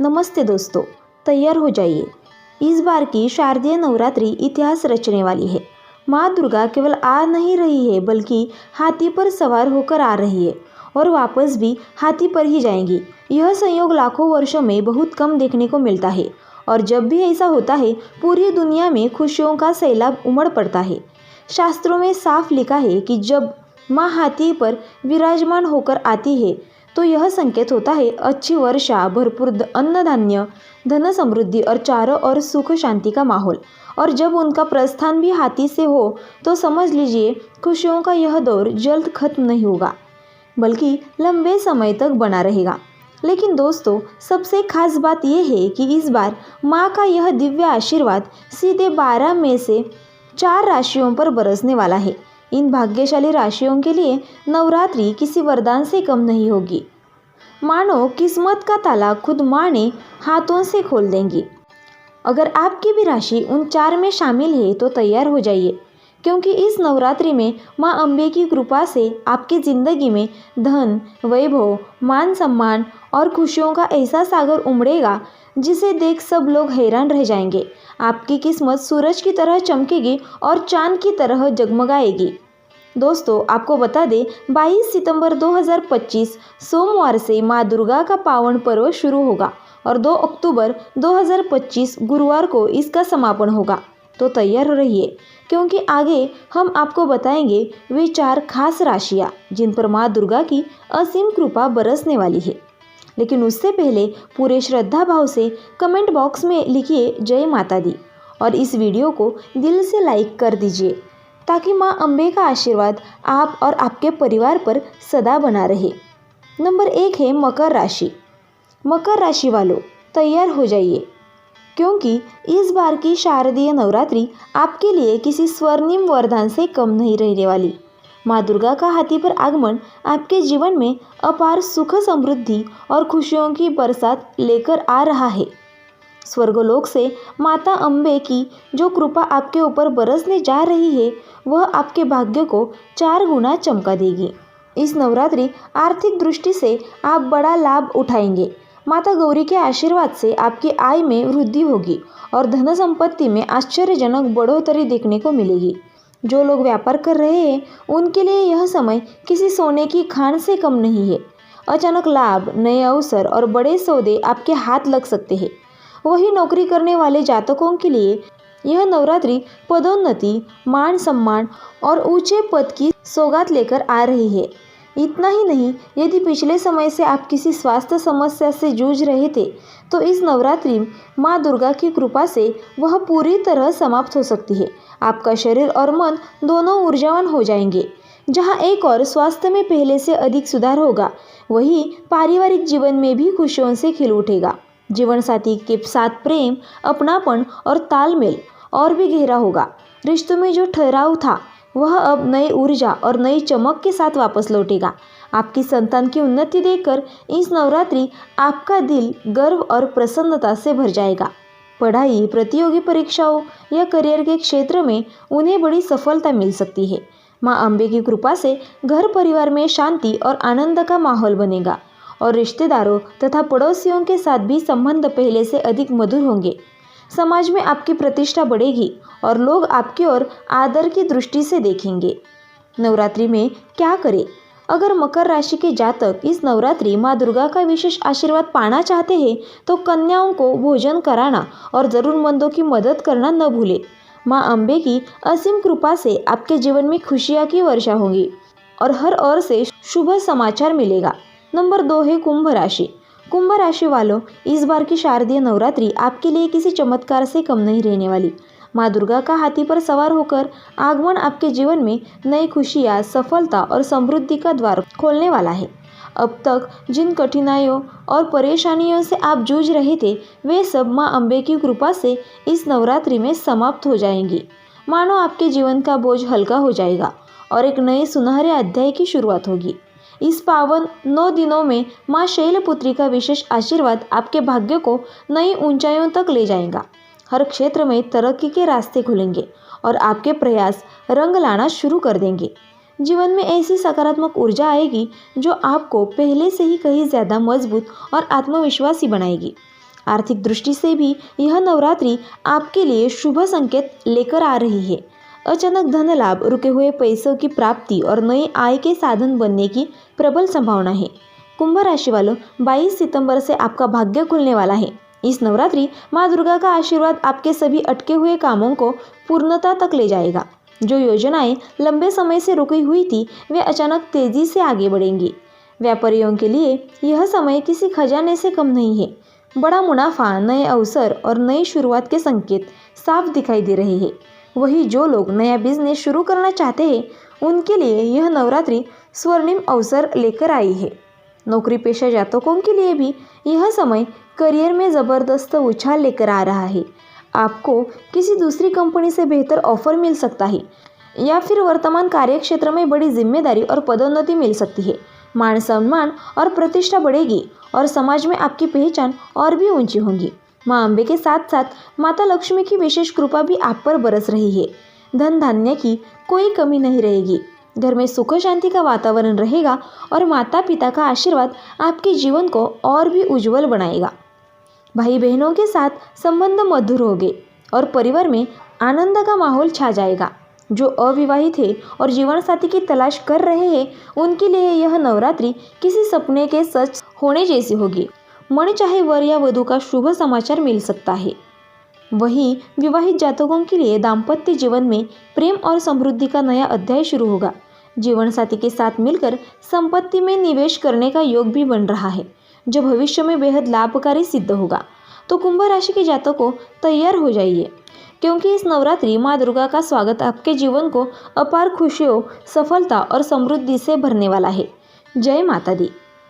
नमस्ते दोस्तों, तैयार हो जाइए। इस बार की शारदीय नवरात्रि इतिहास रचने वाली है। माँ दुर्गा केवल आ नहीं रही है बल्कि हाथी पर सवार होकर आ रही है और वापस भी हाथी पर ही जाएंगी। यह संयोग लाखों वर्षों में बहुत कम देखने को मिलता है और जब भी ऐसा होता है पूरी दुनिया में खुशियों का सैलाब उमड़ पड़ता है। शास्त्रों में साफ लिखा है कि जब माँ हाथी पर विराजमान होकर आती है तो यह संकेत होता है अच्छी वर्षा, भरपूर अन्न धान्य, धन समृद्धि और चारों ओर सुख शांति का माहौल। और जब उनका प्रस्थान भी हाथी से हो तो समझ लीजिए खुशियों का यह दौर जल्द खत्म नहीं होगा बल्कि लंबे समय तक बना रहेगा। लेकिन दोस्तों, सबसे खास बात यह है कि इस बार माँ का यह दिव्य आशीर्वाद सीधे 12 में से 4 राशियों पर बरसने वाला है। इन भाग्यशाली राशियों के लिए नवरात्रि किसी वरदान से कम नहीं होगी। मानो किस्मत का ताला खुद माँ ने हाथों से खोल देंगी। अगर आपकी भी राशि उन 4 में शामिल है तो तैयार हो जाइए, क्योंकि इस नवरात्रि में माँ अम्बे की कृपा से आपकी ज़िंदगी में धन, वैभव, मान सम्मान और खुशियों का ऐसा सागर उमड़ेगा जिसे देख सब लोग हैरान रह जाएंगे। आपकी किस्मत सूरज की तरह चमकेगी और चांद की तरह जगमगाएगी। दोस्तों, आपको बता दें 22 सितंबर 2025 सोमवार से माँ दुर्गा का पावन पर्व शुरू होगा और 2 अक्टूबर 2025 गुरुवार को इसका समापन होगा। तो तैयार रहिए, क्योंकि आगे हम आपको बताएंगे वे 4 खास राशियाँ जिन पर माँ दुर्गा की असीम कृपा बरसने वाली है। लेकिन उससे पहले पूरे श्रद्धा भाव से कमेंट बॉक्स में लिखिए जय माता दी और इस वीडियो को दिल से लाइक कर दीजिए ताकि माँ अम्बे का आशीर्वाद आप और आपके परिवार पर सदा बना रहे। नंबर 1 है मकर राशि। मकर राशि वालों, तैयार हो जाइए, क्योंकि इस बार की शारदीय नवरात्रि आपके लिए किसी स्वर्णिम वरदान से कम नहीं रहने वाली। माँ दुर्गा का हाथी पर आगमन आपके जीवन में अपार सुख, समृद्धि और खुशियों की बरसात लेकर आ रहा है। स्वर्गलोक से माता अम्बे की जो कृपा आपके ऊपर बरसने जा रही है वह आपके भाग्य को 4 गुना चमका देगी। इस नवरात्रि आर्थिक दृष्टि से आप बड़ा लाभ उठाएंगे। माता गौरी के आशीर्वाद से आपकी आय में वृद्धि होगी और धन संपत्ति में आश्चर्यजनक बढ़ोतरी देखने को मिलेगी। जो लोग व्यापार कर रहे हैं उनके लिए यह समय किसी सोने की खान से कम नहीं है। अचानक लाभ, नए अवसर और बड़े सौदे आपके हाथ लग सकते हैं। वही नौकरी करने वाले जातकों के लिए यह नवरात्रि पदोन्नति, मान सम्मान और ऊंचे पद की सौगात लेकर आ रही है। इतना ही नहीं, यदि पिछले समय से आप किसी स्वास्थ्य समस्या से जूझ रहे थे तो इस नवरात्रि माँ दुर्गा की कृपा से वह पूरी तरह समाप्त हो सकती है। आपका शरीर और मन दोनों ऊर्जावान हो जाएंगे। जहाँ एक और स्वास्थ्य में पहले से अधिक सुधार होगा, वहीं पारिवारिक जीवन में भी खुशियों से खिल उठेगा। जीवन साथी के साथ प्रेम, अपनापन और तालमेल और भी गहरा होगा। रिश्तों में जो ठहराव था वह अब नई ऊर्जा और नई चमक के साथ वापस लौटेगा। आपकी संतान की उन्नति देखकर इस नवरात्रि आपका दिल गर्व और प्रसन्नता से भर जाएगा। पढ़ाई, प्रतियोगी परीक्षाओं या करियर के क्षेत्र में उन्हें बड़ी सफलता मिल सकती है। माँ अम्बे की कृपा से घर परिवार में शांति और आनंद का माहौल बनेगा और रिश्तेदारों तथा पड़ोसियों के साथ भी संबंध पहले से अधिक मधुर होंगे। समाज में आपकी प्रतिष्ठा बढ़ेगी और लोग आपकी ओर आदर की दृष्टि से देखेंगे। नवरात्रि में क्या करें? अगर मकर राशि के जातक इस नवरात्रि माँ दुर्गा का विशेष आशीर्वाद पाना चाहते हैं तो कन्याओं को भोजन कराना और ज़रूरतमंदों की मदद करना न भूलें। माँ अम्बे की असीम कृपा से आपके जीवन में खुशियाँ की वर्षा होगी और हर ओर से शुभ समाचार मिलेगा। नंबर 2 है कुंभ राशि। कुंभ राशि वालों, इस बार की शारदीय नवरात्रि आपके लिए किसी चमत्कार से कम नहीं रहने वाली। माँ दुर्गा का हाथी पर सवार होकर आगमन आपके जीवन में नई खुशियाँ, सफलता और समृद्धि का द्वार खोलने वाला है। अब तक जिन कठिनाइयों और परेशानियों से आप जूझ रहे थे वे सब माँ अम्बे की कृपा से इस नवरात्रि में समाप्त हो जाएंगी। मानो आपके जीवन का बोझ हल्का हो जाएगा और एक नए सुनहरे अध्याय की शुरुआत होगी। इस पावन 9 दिनों में माँ शैलपुत्री का विशेष आशीर्वाद आपके भाग्य को नई ऊंचाइयों तक ले जाएगा। हर क्षेत्र में तरक्की के रास्ते खुलेंगे और आपके प्रयास रंग लाना शुरू कर देंगे। जीवन में ऐसी सकारात्मक ऊर्जा आएगी जो आपको पहले से ही कहीं ज़्यादा मजबूत और आत्मविश्वासी बनाएगी। आर्थिक दृष्टि से भी यह नवरात्रि आपके लिए शुभ संकेत लेकर आ रही है। अचानक धन लाभ, रुके हुए पैसों की प्राप्ति और नए आय के साधन बनने की प्रबल संभावना है। कुंभ राशि वालों, 22 सितंबर से आपका भाग्य खुलने वाला है। इस नवरात्रि माँ दुर्गा का आशीर्वाद आपके सभी अटके हुए कामों को पूर्णता तक ले जाएगा। जो योजनाएं लंबे समय से रुकी हुई थी, वे अचानक तेजी से आगे बढ़ेंगी। व्यापारियों के लिए यह समय किसी खजाने से कम नहीं है। बड़ा मुनाफा, नए अवसर और नई शुरुआत के संकेत साफ दिखाई दे रहे हैं। वही जो लोग नया बिजनेस शुरू करना चाहते हैं, उनके लिए यह नवरात्रि स्वर्णिम अवसर लेकर आई है। नौकरी पेशा जातकों के लिए भी यह समय करियर में ज़बरदस्त उछाल लेकर आ रहा है। आपको किसी दूसरी कंपनी से बेहतर ऑफर मिल सकता है या फिर वर्तमान कार्यक्षेत्र में बड़ी जिम्मेदारी और पदोन्नति मिल सकती है। मान सम्मान और प्रतिष्ठा बढ़ेगी और समाज में आपकी पहचान और भी ऊंची होगी। माँ अम्बे के साथ साथ माता लक्ष्मी की विशेष कृपा भी आप पर बरस रही है। धन धान्य की कोई कमी नहीं रहेगी। घर में सुख शांति का वातावरण रहेगा और माता पिता का आशीर्वाद आपके जीवन को और भी उज्जवल बनाएगा। भाई बहनों के साथ संबंध मधुर होंगे और परिवार में आनंद का माहौल छा जाएगा। जो अविवाहित है और जीवन साथी की तलाश कर रहे हैं, उनके लिए यह नवरात्रि किसी सपने के सच होने जैसी होगी। मन चाहे वर या वधू का शुभ समाचार मिल सकता है। वहीं विवाहित जातकों के लिए दाम्पत्य जीवन में प्रेम और समृद्धि का नया अध्याय शुरू होगा। जीवन साथी के साथ मिलकर संपत्ति में निवेश करने का योग भी बन रहा है, जो भविष्य में बेहद लाभकारी सिद्ध होगा। तो कुंभ राशि के जातकों, तैयार हो जाइए, क्योंकि इस नवरात्रि माँ दुर्गा का स्वागत आपके जीवन को अपार खुशियों, सफलता और समृद्धि से भरने वाला है। जय माता दी।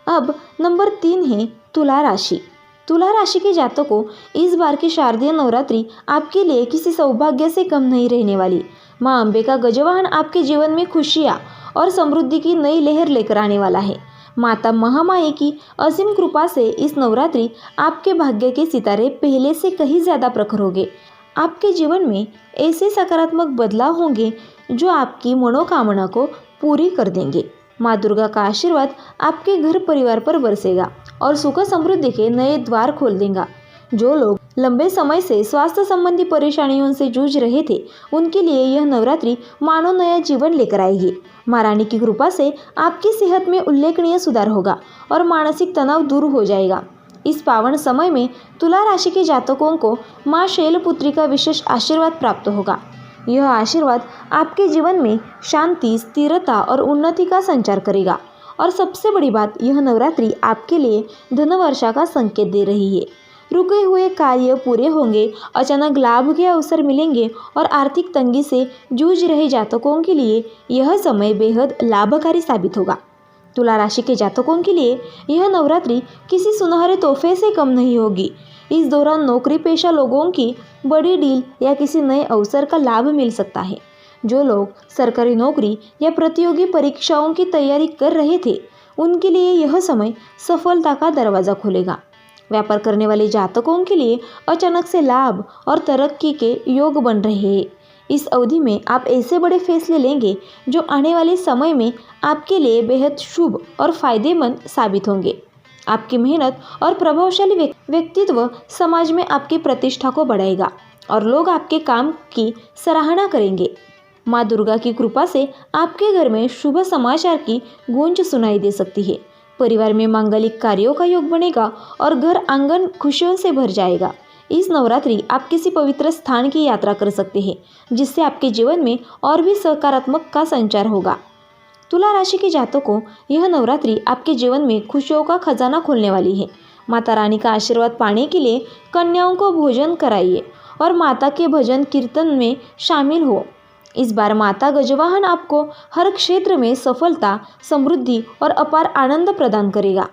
अब नंबर 3 है तुला राशि। तुला राशि के जातकों, इस बार की शारदीय नवरात्रि आपके लिए किसी सौभाग्य से कम नहीं रहने वाली। माँ अम्बे का गजवाहन आपके जीवन में खुशियाँ और समृद्धि की नई लहर लेकर आने वाला है। माता महामाई की असीम कृपा से इस नवरात्रि आपके भाग्य के सितारे पहले से कहीं ज़्यादा प्रखर होंगे। आपके जीवन में ऐसे सकारात्मक बदलाव होंगे जो आपकी मनोकामना को पूरी कर देंगे। माँ दुर्गा का आशीर्वाद आपके घर परिवार पर बरसेगा और सुख समृद्धि के नए द्वार खोल देगा। जो लोग लंबे समय से स्वास्थ्य संबंधी परेशानियों से जूझ रहे थे, उनके लिए यह नवरात्रि मानो नया जीवन लेकर आएगी। माँ रानी की कृपा से आपकी सेहत में उल्लेखनीय सुधार होगा और मानसिक तनाव दूर हो जाएगा। इस पावन समय में तुला राशि के जातकों को माँ शैलपुत्री का विशेष आशीर्वाद प्राप्त होगा। यह आशीर्वाद आपके जीवन में शांति, स्थिरता और उन्नति का संचार करेगा। और सबसे बड़ी बात, यह नवरात्रि आपके लिए धनवर्षा का संकेत दे रही है। रुके हुए कार्य पूरे होंगे, अचानक लाभ के अवसर मिलेंगे और आर्थिक तंगी से जूझ रहे जातकों के लिए यह समय बेहद लाभकारी साबित होगा। तुला राशि के जातकों के लिए यह नवरात्रि किसी सुनहरे तोहफे से कम नहीं होगी। इस दौरान नौकरी पेशा लोगों की बड़ी डील या किसी नए अवसर का लाभ मिल सकता है। जो लोग सरकारी नौकरी या प्रतियोगी परीक्षाओं की तैयारी कर रहे थे, उनके लिए यह समय सफलता का दरवाज़ा खोलेगा। व्यापार करने वाले जातकों के लिए अचानक से लाभ और तरक्की के योग बन रहे हैं। इस अवधि में आप ऐसे बड़े फैसले लेंगे जो आने वाले समय में आपके लिए बेहद शुभ और फायदेमंद साबित होंगे। आपकी मेहनत और प्रभावशाली व्यक्तित्व समाज में आपकी प्रतिष्ठा को बढ़ाएगा और लोग आपके काम की सराहना करेंगे। माँ दुर्गा की कृपा से आपके घर में शुभ समाचार की गूंज सुनाई दे सकती है। परिवार में मांगलिक कार्यों का योग बनेगा और घर आंगन खुशियों से भर जाएगा। इस नवरात्रि आप किसी पवित्र स्थान की यात्रा कर सकते हैं, जिससे आपके जीवन में और भी सकारात्मक का संचार होगा। तुला राशि के जातकों, यह नवरात्रि आपके जीवन में खुशियों का खजाना खोलने वाली है। माता रानी का आशीर्वाद पाने के लिए कन्याओं को भोजन कराइए और माता के भजन कीर्तन में शामिल हो। इस बार माता गजवाहन आपको हर क्षेत्र में सफलता, समृद्धि और अपार आनंद प्रदान करेगा।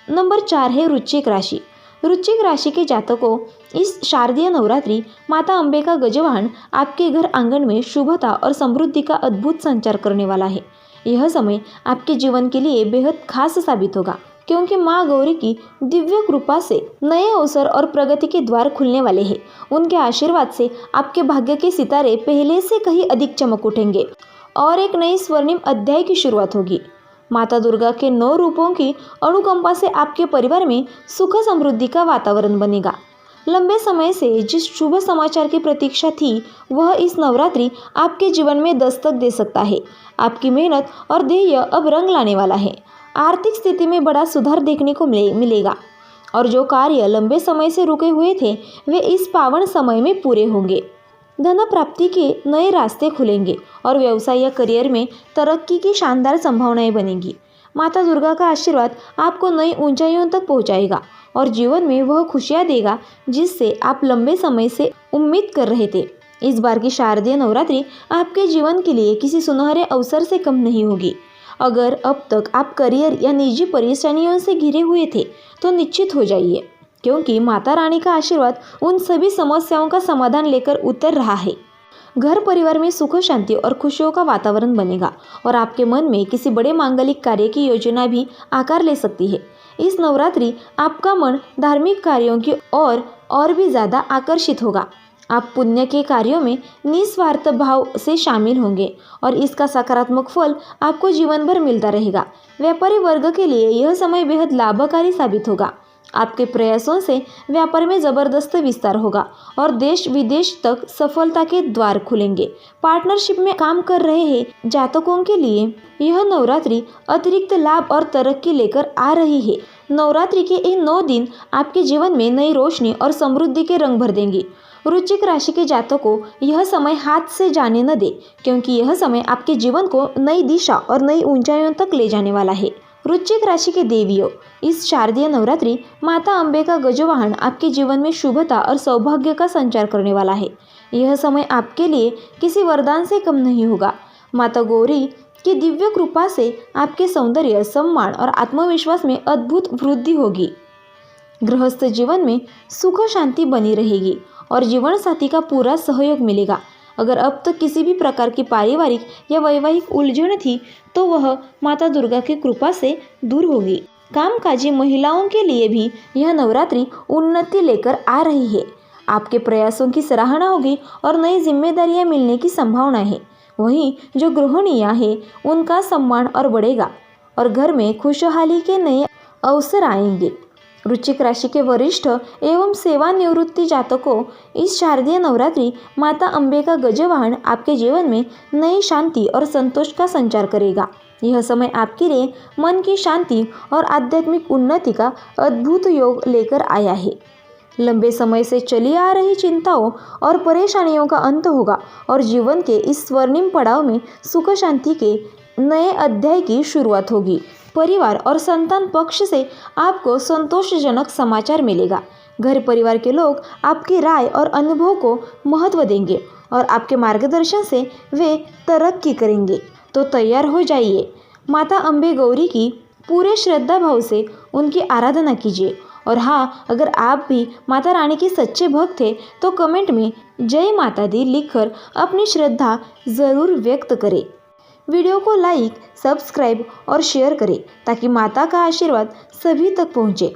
नंबर 4 है वृश्चिक राशि। वृश्चिक राशि के जातकों, इस शारदीय नवरात्रि माता अम्बे का गजवाहन आपके घर आंगन में शुभता और समृद्धि का अद्भुत संचार करने वाला है। यह समय आपके जीवन के लिए बेहद खास साबित होगा, क्योंकि माँ गौरी की दिव्य कृपा से नए अवसर और प्रगति के द्वार खुलने वाले हैं। उनके आशीर्वाद से आपके भाग्य के सितारे पहले से कहीं अधिक चमक उठेंगे और एक नई स्वर्णिम अध्याय की शुरुआत होगी। माता दुर्गा के 9 रूपों की अनुकंपा से आपके परिवार में सुख समृद्धि का वातावरण बनेगा। लंबे समय से जिस शुभ समाचार की प्रतीक्षा थी वह इस नवरात्रि आपके जीवन में दस्तक दे सकता है। आपकी मेहनत और ध्येय अब रंग लाने वाला है। आर्थिक स्थिति में बड़ा सुधार देखने को मिलेगा और जो कार्य लंबे समय से रुके हुए थे वे इस पावन समय में पूरे होंगे। धन प्राप्ति के नए रास्ते खुलेंगे और व्यवसाय या करियर में तरक्की की शानदार संभावनाएं बनेंगी। माता दुर्गा का आशीर्वाद आपको नई ऊंचाइयों तक पहुंचाएगा और जीवन में वह खुशियां देगा जिससे आप लंबे समय से उम्मीद कर रहे थे। इस बार की शारदीय नवरात्रि आपके जीवन के लिए किसी सुनहरे अवसर से कम नहीं होगी। अगर अब तक आप करियर या निजी परेशानियों से घिरे हुए थे तो निश्चित हो जाइए, क्योंकि माता रानी का आशीर्वाद उन सभी समस्याओं का समाधान लेकर उतर रहा है। घर परिवार में सुख शांति और खुशियों का वातावरण बनेगा और आपके मन में किसी बड़े मांगलिक कार्य की योजना भी आकार ले सकती है। इस नवरात्रि आपका मन धार्मिक कार्यों की ओर और भी ज़्यादा आकर्षित होगा। आप पुण्य के कार्यों में निस्वार्थ भाव से शामिल होंगे और इसका सकारात्मक फल आपको जीवन भर मिलता रहेगा। व्यापारी वर्ग के लिए यह समय बेहद लाभकारी साबित होगा। आपके प्रयासों से व्यापार में ज़बरदस्त विस्तार होगा और देश विदेश तक सफलता के द्वार खुलेंगे। पार्टनरशिप में काम कर रहे हैं जातकों के लिए यह नवरात्रि अतिरिक्त लाभ और तरक्की लेकर आ रही है। नवरात्रि के इन 9 दिन आपके जीवन में नई रोशनी और समृद्धि के रंग भर देंगी। वृश्चिक राशि के जातकों यह समय हाथ से जाने न दे, क्योंकि यह समय आपके जीवन को नई दिशा और नई ऊंचाइयों तक ले जाने वाला है। वृश्चिक राशि के देवियों, इस शारदीय नवरात्रि माता अम्बे का गजवाहन आपके जीवन में शुभता और सौभाग्य का संचार करने वाला है। यह समय आपके लिए किसी वरदान से कम नहीं होगा। माता गौरी की दिव्य कृपा से आपके सौंदर्य, सम्मान और आत्मविश्वास में अद्भुत वृद्धि होगी। गृहस्थ जीवन में सुख शांति बनी रहेगी और जीवन साथी का पूरा सहयोग मिलेगा। अगर अब तक किसी भी प्रकार की पारिवारिक या वैवाहिक उलझन थी तो वह माता दुर्गा की कृपा से दूर होगी। कामकाजी महिलाओं के लिए भी यह नवरात्रि उन्नति लेकर आ रही है। आपके प्रयासों की सराहना होगी और नई जिम्मेदारियां मिलने की संभावना है। वहीं जो गृहिणियां हैं उनका सम्मान और बढ़ेगा और घर में खुशहाली के नए अवसर आएंगे। वृश्चिक राशि के वरिष्ठ एवं सेवानिवृत्ति जातकों, इस शारदीय नवरात्रि माता अम्बे का गजवाहन आपके जीवन में नई शांति और संतोष का संचार करेगा। यह समय आपके लिए मन की शांति और आध्यात्मिक उन्नति का अद्भुत योग लेकर आया है। लंबे समय से चली आ रही चिंताओं और परेशानियों का अंत होगा और जीवन के इस स्वर्णिम पड़ाव में सुख शांति के नए अध्याय की शुरुआत होगी। परिवार और संतान पक्ष से आपको संतोषजनक समाचार मिलेगा। घर परिवार के लोग आपकी राय और अनुभव को महत्व देंगे और आपके मार्गदर्शन से वे तरक्की करेंगे। तो तैयार हो जाइए। माता अम्बे गौरी की पूरे श्रद्धा भाव से उनकी आराधना कीजिए। और हाँ, अगर आप भी माता रानी के सच्चे भक्त थे तो कमेंट में जय माता दी लिखकर अपनी श्रद्धा ज़रूर व्यक्त करें। वीडियो को लाइक, सब्सक्राइब और शेयर करें ताकि माता का आशीर्वाद सभी तक पहुँचे।